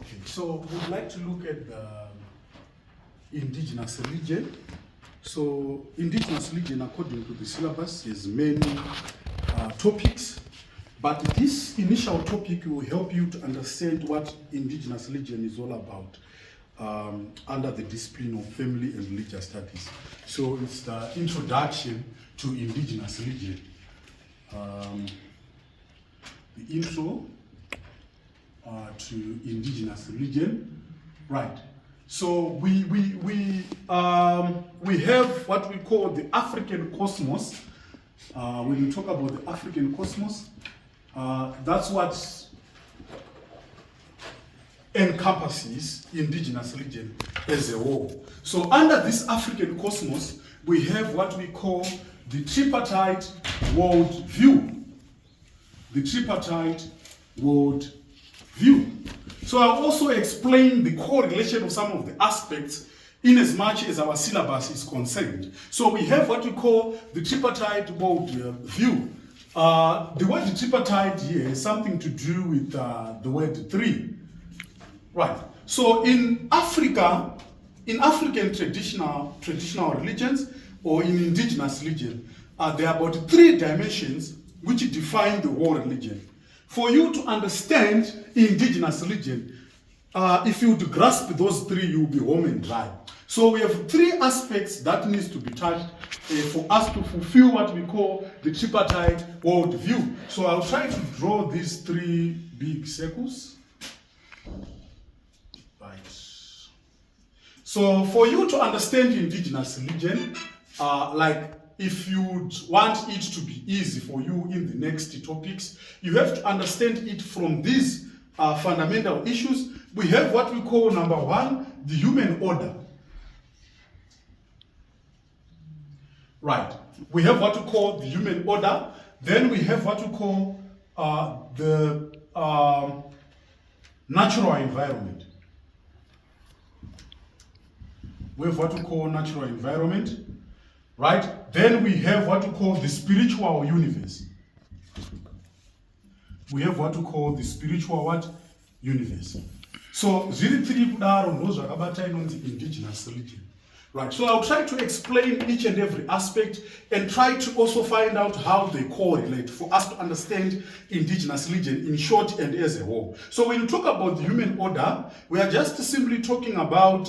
Okay, so we'd like to look at the indigenous religion. So indigenous religion, according to the syllabus, has many topics, but this initial topic will help you to understand what indigenous religion is all about under the discipline of family and religious studies. So it's the introduction to indigenous religion. The intro to indigenous religion, right? So we have what we call the African cosmos. When we talk about the African cosmos, that's what encompasses indigenous religion as a whole. So under this African cosmos, we have what we call the tripartite world view. The tripartite world view. So I'll also explain the correlation of some of the aspects in as much as our syllabus is concerned. So we have what we call the tripartite world view. The word tripartite here has something to do with the word three. Right. So in Africa, in African traditional religions or in indigenous religion, there are about 3 dimensions which define the whole religion. For you to understand indigenous religion, if you would grasp those 3, you will be home and dry. So we have 3 aspects that needs to be touched for us to fulfill what we call the tripartite world view. So I'll try to draw these 3 big circles. Right. So for you to understand indigenous religion, like if you want it to be easy for you in the next topics, you have to understand it from these fundamental issues. We have what we call, number 1, the human order. Right. We have what we call the human order. Then we have what we call the natural environment. We have what we call natural environment. Right? Then we have what we call the spiritual universe. We have what we call the spiritual what? Universe. So, ziri 3 kudaro ndo zvakabata inonzi indigenous religion. Right, so I'll try to explain each and every aspect and try to also find out how they correlate for us to understand indigenous religion in short and as a whole. So when you talk about the human order, we are just simply talking about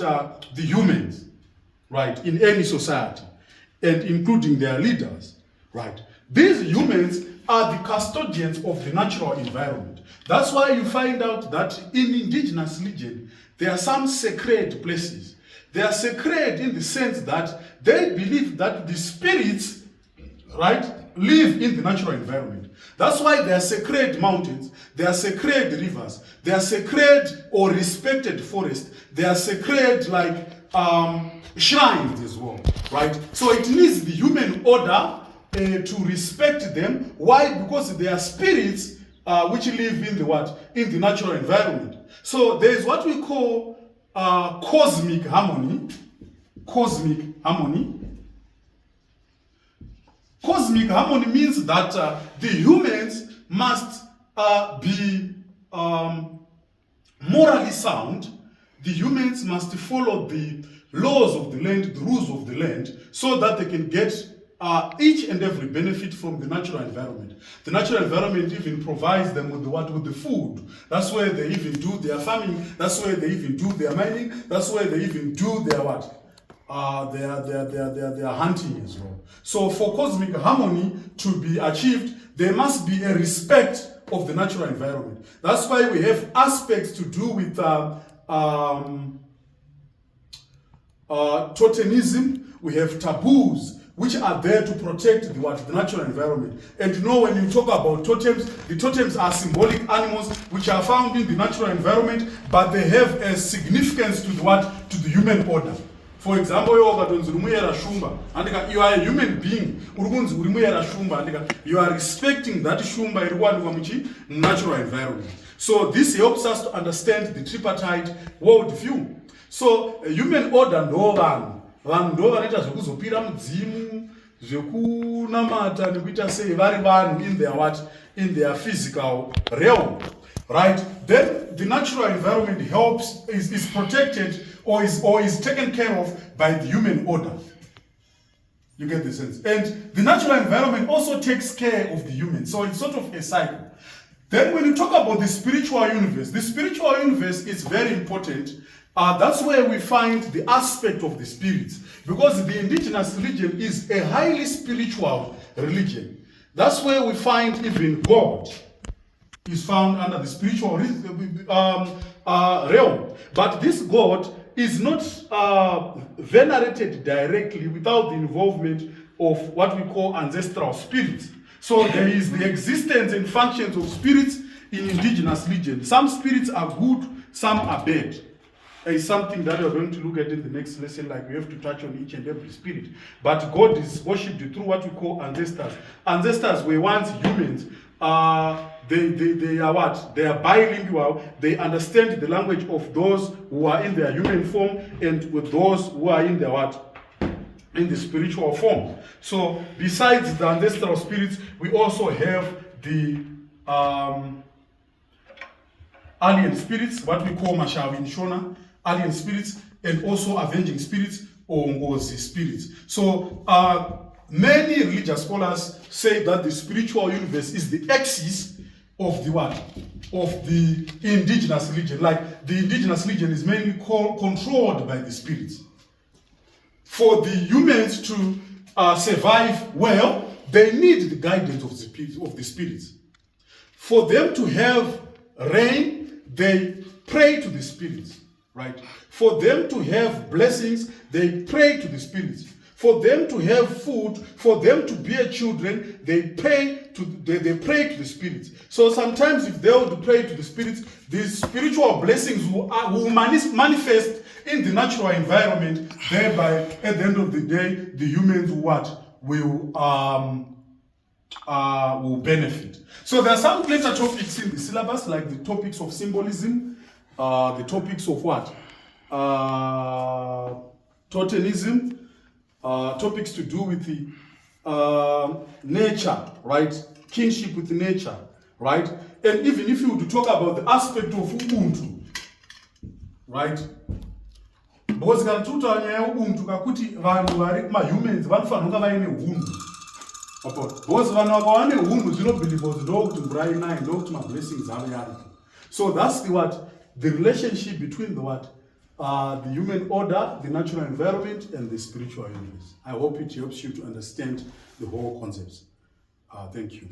the humans, right, in any society, and including their leaders, right? These humans are the custodians of the natural environment. That's why you find out that in indigenous religion, there are some sacred places. They are sacred in the sense that they believe that the spirits, right, live in the natural environment. That's why there are sacred mountains, there are sacred rivers, there are sacred or respected forests, there are sacred like shrines as well, right? So it needs the human order to respect them. Why? Because they are spirits which live in the what? In the natural environment. So there is what we call cosmic harmony. Cosmic harmony. Cosmic harmony means that the humans must be morally sound. The humans must follow the laws of the land, the rules of the land, so that they can get each and every benefit from the natural environment. The natural environment even provides them with the what? With the food. That's where they even do their farming. That's where they even do their mining. That's where they even do their what? Their hunting as well. So for cosmic harmony to be achieved, there must be a respect of the natural environment. That's why we have aspects to do with totemism. We have taboos which are there to protect the what? The natural environment. And you know, when you talk about totems, the totems are symbolic animals which are found in the natural environment, but they have a significance to the what? To the human order. For example, you are a human being, you are respecting that shumba natural environment. So this helps us to understand the tripartite world view. So a human order no vanhu ndo vanoita zvekuzopira mudzimu, zvekunamata nekuita sei vari vanhu in their what? In their physical realm. Right? then the natural environment is protected or is taken care of by the human order. You get the sense? And the natural environment also takes care of the human. So it's sort of a cycle. Then when you talk about the spiritual universe is very important. That's where we find the aspect of the spirits. Because the indigenous religion is a highly spiritual religion. That's where we find even God is found under the spiritual realm. But this God is not venerated directly without the involvement of what we call ancestral spirits. So there is the existence and functions of spirits in indigenous religion. Some spirits are good, some are bad. It's something that we're going to look at in the next lesson, like we have to touch on each and every spirit. But God is worshipped through what we call ancestors. Ancestors were once humans. They are what? They are bilingual. They understand the language of those who are in their human form and with those who are in their what? In the spiritual form. So besides the ancestral spirits, we also have the alien spirits, what we call Mashawi Shona, alien spirits, and also avenging spirits or Ngozi spirits. So many religious scholars say that the spiritual universe is the axis of the what? Of the indigenous religion. Like the indigenous religion is mainly controlled by the spirits. For the humans to survive well, they need the guidance of the spirits. For them to have rain, they pray to the spirits, right? For them to have blessings, they pray to the spirits. For them to have food, for them to bear children, they pray to the spirits. So sometimes if they would pray to the spirits, these spiritual blessings will manifest in the natural environment. Thereby, at the end of the day, the humans will benefit. So there are some later topics in the syllabus, like the topics of symbolism, the topics of what? Totemism, topics to do with the nature, right? Kinship with nature, right? And even if you would talk about the aspect of Ubuntu, right? Because kantuta nyaya Ubuntu kakuti vanhu vari humans vanofanira kunge vaine hunhu. Because vanhu vakawane hunhu zvinobhilivha kuti ndokuti mvura inai, ndokuti mablessings ave aripo. So that's the relationship between the human order, the natural environment, and the spiritual universe. I hope it helps you to understand the whole concepts. Thank you.